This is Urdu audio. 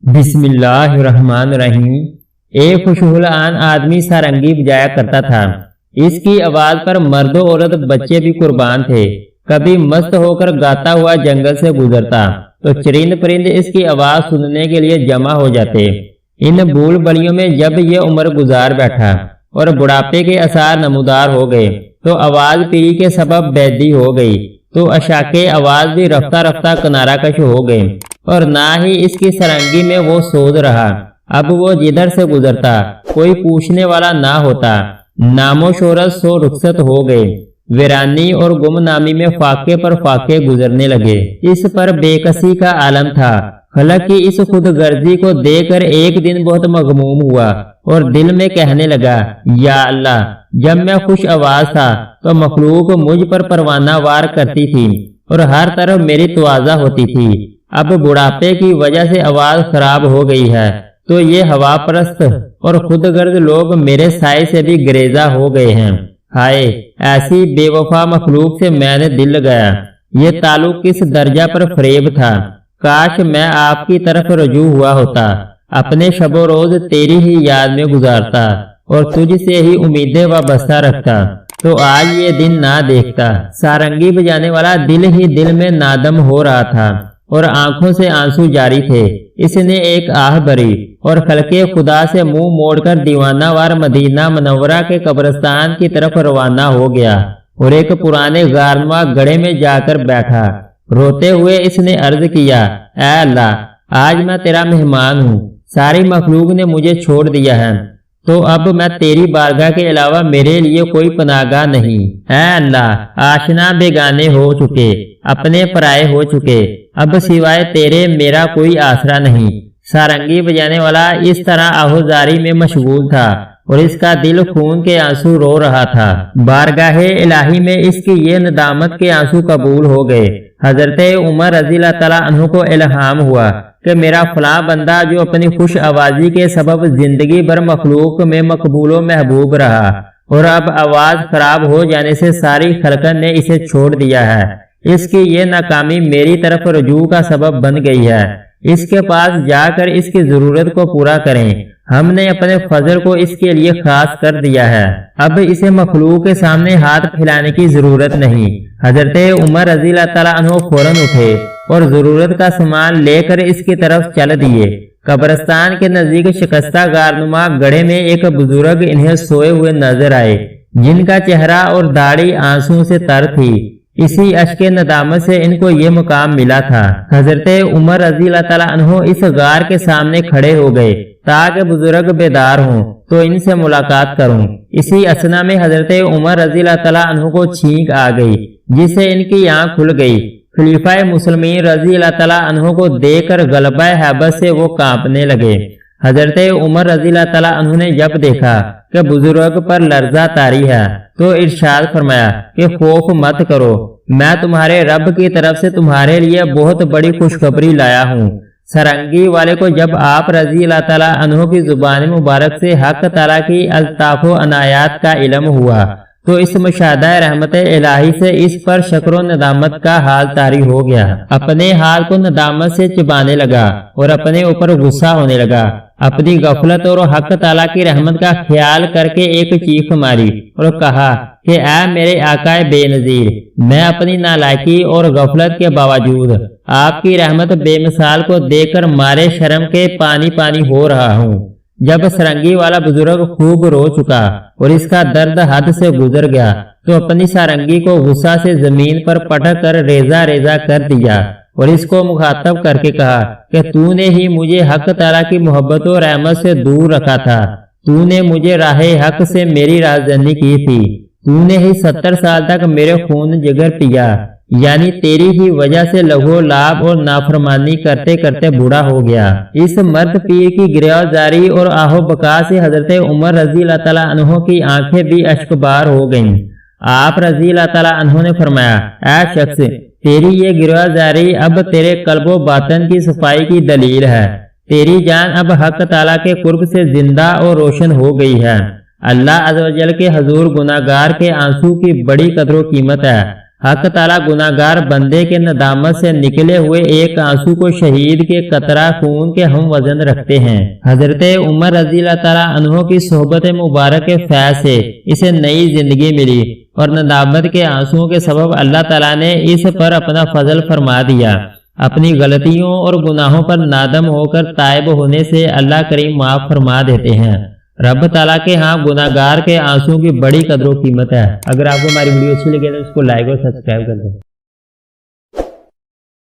بسم اللہ الرحمن الرحیم۔ ایک خوشحال آدمی سارنگی بجایا کرتا تھا۔ اس کی آواز پر مرد و عورت بچے بھی قربان تھے۔ کبھی مست ہو کر گاتا ہوا جنگل سے گزرتا تو چرند پرند اس کی آواز سننے کے لیے جمع ہو جاتے۔ ان بھول بڑیوں میں جب یہ عمر گزار بیٹھا اور بڑھاپے کے آثار نمودار ہو گئے تو آواز پیری کے سبب بیدی ہو گئی، تو اشاکے آواز بھی رفتہ رفتہ کنارہ کش ہو گئے، اور نہ ہی اس کی سرنگی میں وہ سوز رہا۔ اب وہ جدھر سے گزرتا کوئی پوچھنے والا نہ ہوتا۔ نام و شہرت سو رخصت ہو گئے، ویرانی اور گمنامی میں فاقے پر فاقے گزرنے لگے۔ اس پر بے کسی کا عالم تھا۔ خلق کی اس خود غرضی کو دیکھ کر ایک دن بہت مغموم ہوا اور دل میں کہنے لگا، یا اللہ، جب میں خوش آواز تھا تو مخلوق مجھ پر پروانہ وار کرتی تھی اور ہر طرف میری توازہ ہوتی تھی۔ اب بڑھاپے کی وجہ سے آواز خراب ہو گئی ہے تو یہ ہوا پرست اور خود غرض لوگ میرے سائے سے بھی گریزہ ہو گئے ہیں۔ ہائے، ایسی بے وفا مخلوق سے میں نے دل لگایا۔ یہ تعلق کس درجہ پر فریب تھا۔ کاش میں آپ کی طرف رجوع ہوا ہوتا، اپنے شب و روز تیری ہی یاد میں گزارتا اور تجھ سے ہی امیدیں وابستہ رکھتا تو آج یہ دن نہ دیکھتا۔ سارنگی بجانے والا دل ہی دل میں نادم ہو رہا تھا اور آنکھوں سے آنسو جاری تھے۔ اس نے ایک آہ بھری اور خلق خدا سے منہ موڑ کر دیوانہ وار مدینہ منورہ کے قبرستان کی طرف روانہ ہو گیا اور ایک پرانے غارنما گڑھے میں جا کر بیٹھا۔ روتے ہوئے اس نے عرض کیا، اے اللہ، آج میں تیرا مہمان ہوں، ساری مخلوق نے مجھے چھوڑ دیا ہے، تو اب میں تیری بارگاہ کے علاوہ میرے لیے کوئی پناہ گاہ نہیں۔ اے اللہ، آشنا بیگانے ہو چکے، اپنے پرائے ہو چکے، اب سوائے تیرے میرا کوئی آسرا نہیں۔ سارنگی بجانے والا اس طرح آہوزاری میں مشغول تھا اور اس کا دل خون کے آنسو رو رہا تھا۔ بارگاہ الہی میں اس کی یہ ندامت کے آنسو قبول ہو گئے۔ حضرت عمر رضی اللہ تعالیٰ عنہ کو الہام ہوا کہ میرا فلاں بندہ جو اپنی خوش آوازی کے سبب زندگی بھر مخلوق میں مقبول و محبوب رہا اور اب آواز خراب ہو جانے سے ساری خلقت نے اسے چھوڑ دیا ہے، اس کی یہ ناکامی میری طرف رجوع کا سبب بن گئی ہے۔ اس کے پاس جا کر اس کی ضرورت کو پورا کریں، ہم نے اپنے فضل کو اس کے لیے خاص کر دیا ہے، اب اسے مخلوق کے سامنے ہاتھ پھیلانے کی ضرورت نہیں۔ حضرت عمر رضی اللہ تعالیٰ عنہ فوراً اٹھے اور ضرورت کا سامان لے کر اس کی طرف چل دیے۔ قبرستان کے نزدیک شکستہ غارنما گڑھے میں ایک بزرگ انہیں سوئے ہوئے نظر آئے، جن کا چہرہ اور داڑھی آنسو سے تر تھی۔ اسی اشک ندامت سے ان کو یہ مقام ملا تھا۔ حضرت عمر رضی اللہ تعالیٰ عنہ اس غار کے سامنے کھڑے ہو گئے تاکہ بزرگ بیدار ہوں تو ان سے ملاقات کروں۔ اسی اثنا میں حضرت عمر رضی اللہ تعالیٰ عنہ کو چھینک آ گئی، جس سے ان کی آنکھ کھل گئی۔ خلیفہ مسلمین رضی اللہ تعالیٰ عنہ کو دیکھ کر غلبہ ہیبت سے وہ کانپنے لگے۔ حضرت عمر رضی اللہ تعالیٰ عنہ نے جب دیکھا کہ بزرگ پر لرزہ طاری ہے تو ارشاد فرمایا کہ خوف مت کرو، میں تمہارے رب کی طرف سے تمہارے لیے بہت بڑی خوشخبری لایا ہوں۔ سرنگی والے کو جب آپ رضی اللہ تعالیٰ عنہ کی زبان مبارک سے حق تعالیٰ کی الطاف و عنایات کا علم ہوا تو اس مشاہدہ رحمت الہی سے اس پر شکر و ندامت کا حال طاری ہو گیا۔ اپنے حال کو ندامت سے چبانے لگا اور اپنے اوپر غصہ ہونے لگا۔ اپنی غفلت اور حق تعالیٰ کی رحمت کا خیال کر کے ایک چیخ ماری اور کہا کہ اے میرے آقا بے نظیر، میں اپنی نالائکی اور غفلت کے باوجود آپ کی رحمت بے مثال کو دیکھ کر مارے شرم کے پانی پانی ہو رہا ہوں۔ جب سرنگی والا بزرگ خوب رو چکا اور اس کا درد حد سے گزر گیا تو اپنی سارنگی کو غصہ سے زمین پر پٹک کر ریزہ ریزہ کر دیا اور اس کو مخاطب کر کے کہا کہ تو نے ہی مجھے حق تعالیٰ کی محبت و رحمت سے دور رکھا تھا، تو نے مجھے راہ حق سے میری رازدانی کی تھی، تو نے ہی 70 سال تک میرے خون جگر پیا، یعنی تیری ہی وجہ سے لہو لعاب اور نافرمانی کرتے کرتے بوڑھا ہو گیا۔ اس مرد پیر کی گریزاری اور آہو بکا سے حضرت عمر رضی اللہ تعالیٰ عنہ کی آنکھیں بھی اشک بار ہو گئیں۔ آپ رضی اللہ تعالیٰ عنہ نے فرمایا، اے شخص، تیری یہ گریزاری اب تیرے قلب و باطن کی صفائی کی دلیل ہے، تیری جان اب حق تعالیٰ کے قرب سے زندہ اور روشن ہو گئی ہے۔ اللہ عز و جل کے حضور گناہگار کے آنسو کی بڑی قدر و قیمت ہے۔ حق تعالیٰ گناہگار بندے کے ندامت سے نکلے ہوئے ایک آنسو کو شہید کے قطرہ خون کے ہم وزن رکھتے ہیں۔ حضرت عمر رضی اللہ تعالیٰ عنہ کی صحبت مبارک کے فیض سے اسے نئی زندگی ملی اور ندامت کے آنسوؤں کے سبب اللہ تعالیٰ نے اس پر اپنا فضل فرما دیا۔ اپنی غلطیوں اور گناہوں پر نادم ہو کر تائب ہونے سے اللہ کریم معاف فرما دیتے ہیں۔ رب تعالیٰ کے ہاں گناہگار کے آنسوؤں کی بڑی قدر و قیمت ہے۔ اگر آپ کو ہماری ویڈیو اچھی لگے تو اس کو لائک اور سبسکرائب کر دیں۔